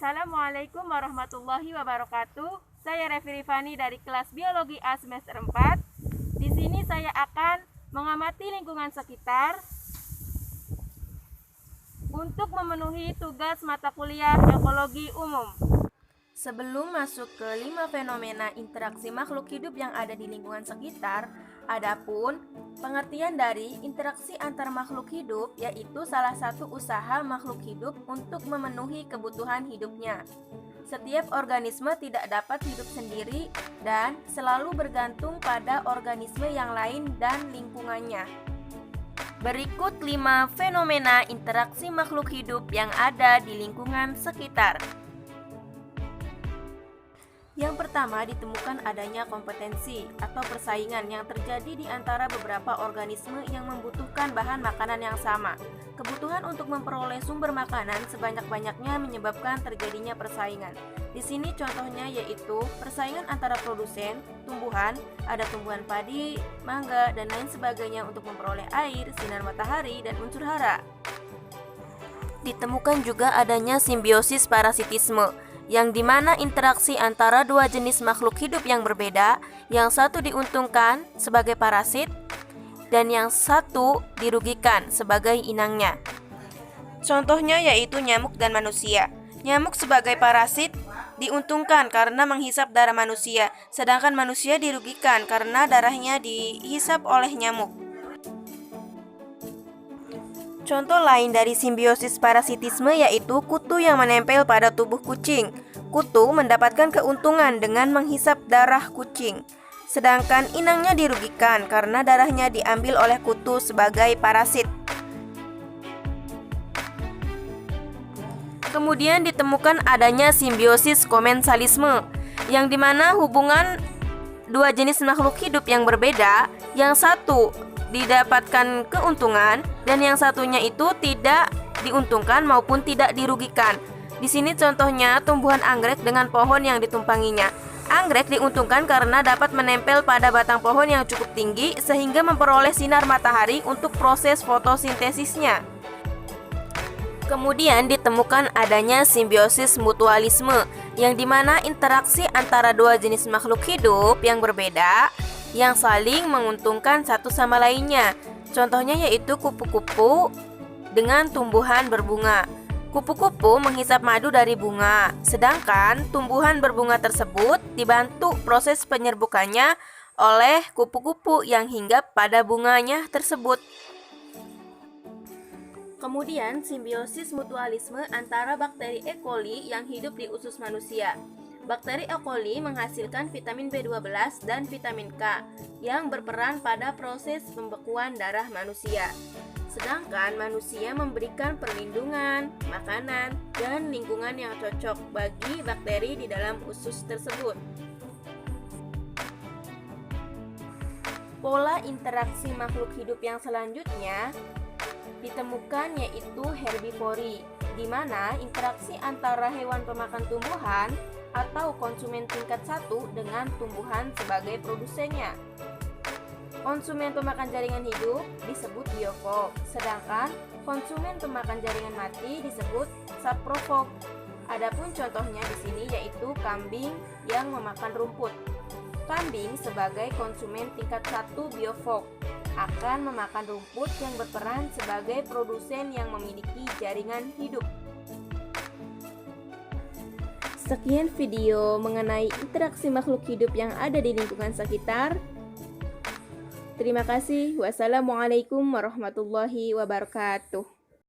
Assalamualaikum warahmatullahi wabarakatuh. Saya Revi Rifani dari kelas Biologi A semester 4. Di sini saya akan mengamati lingkungan sekitar untuk memenuhi tugas mata kuliah ekologi umum. Sebelum masuk ke 5 fenomena interaksi makhluk hidup yang ada di lingkungan sekitar, adapun pengertian dari interaksi antar makhluk hidup yaitu salah satu usaha makhluk hidup untuk memenuhi kebutuhan hidupnya. Setiap organisme tidak dapat hidup sendiri dan selalu bergantung pada organisme yang lain dan lingkungannya. Berikut 5 fenomena interaksi makhluk hidup yang ada di lingkungan sekitar. Yang pertama, ditemukan adanya kompetensi atau persaingan yang terjadi di antara beberapa organisme yang membutuhkan bahan makanan yang sama. Kebutuhan untuk memperoleh sumber makanan sebanyak-banyaknya menyebabkan terjadinya persaingan. Di sini contohnya yaitu persaingan antara produsen, tumbuhan, ada tumbuhan padi, mangga, dan lain sebagainya untuk memperoleh air, sinar matahari, dan unsur hara. Ditemukan juga adanya simbiosis parasitisme, yang dimana interaksi antara dua jenis makhluk hidup yang berbeda, yang satu diuntungkan sebagai parasit dan yang satu dirugikan sebagai inangnya. Contohnya yaitu nyamuk dan manusia. Nyamuk sebagai parasit diuntungkan karena menghisap darah manusia, sedangkan manusia dirugikan karena darahnya dihisap oleh nyamuk. Contoh lain dari simbiosis parasitisme yaitu kutu yang menempel pada tubuh kucing. Kutu mendapatkan keuntungan dengan menghisap darah kucing, sedangkan inangnya dirugikan karena darahnya diambil oleh kutu sebagai parasit. Kemudian ditemukan adanya simbiosis komensalisme, yang dimana hubungan dua jenis makhluk hidup yang berbeda, yang satu didapatkan keuntungan dan yang satunya itu tidak diuntungkan maupun tidak dirugikan. Di sini contohnya tumbuhan anggrek dengan pohon yang ditumpanginya. Anggrek diuntungkan karena dapat menempel pada batang pohon yang cukup tinggi sehingga memperoleh sinar matahari untuk proses fotosintesisnya. Kemudian ditemukan adanya simbiosis mutualisme, yang dimana interaksi antara dua jenis makhluk hidup yang berbeda yang saling menguntungkan satu sama lainnya. Contohnya yaitu kupu-kupu dengan tumbuhan berbunga. Kupu-kupu menghisap madu dari bunga, sedangkan tumbuhan berbunga tersebut dibantu proses penyerbukannya oleh kupu-kupu yang hinggap pada bunganya tersebut. Kemudian simbiosis mutualisme antara bakteri E. coli yang hidup di usus manusia. Bakteri E. coli menghasilkan vitamin B12 dan vitamin K yang berperan pada proses pembekuan darah manusia. Sedangkan manusia memberikan perlindungan, makanan, dan lingkungan yang cocok bagi bakteri di dalam usus tersebut. Pola interaksi makhluk hidup yang selanjutnya ditemukan yaitu herbivori, di mana interaksi antara hewan pemakan tumbuhan atau konsumen tingkat 1 dengan tumbuhan sebagai produsennya. Konsumen pemakan jaringan hidup disebut biofog, sedangkan konsumen pemakan jaringan mati disebut saprofog. Adapun contohnya di sini yaitu kambing yang memakan rumput. Kambing sebagai konsumen tingkat 1 biofog akan memakan rumput yang berperan sebagai produsen yang memiliki jaringan hidup. Sekian video mengenai interaksi makhluk hidup yang ada di lingkungan sekitar. Terima kasih. Wassalamualaikum warahmatullahi wabarakatuh.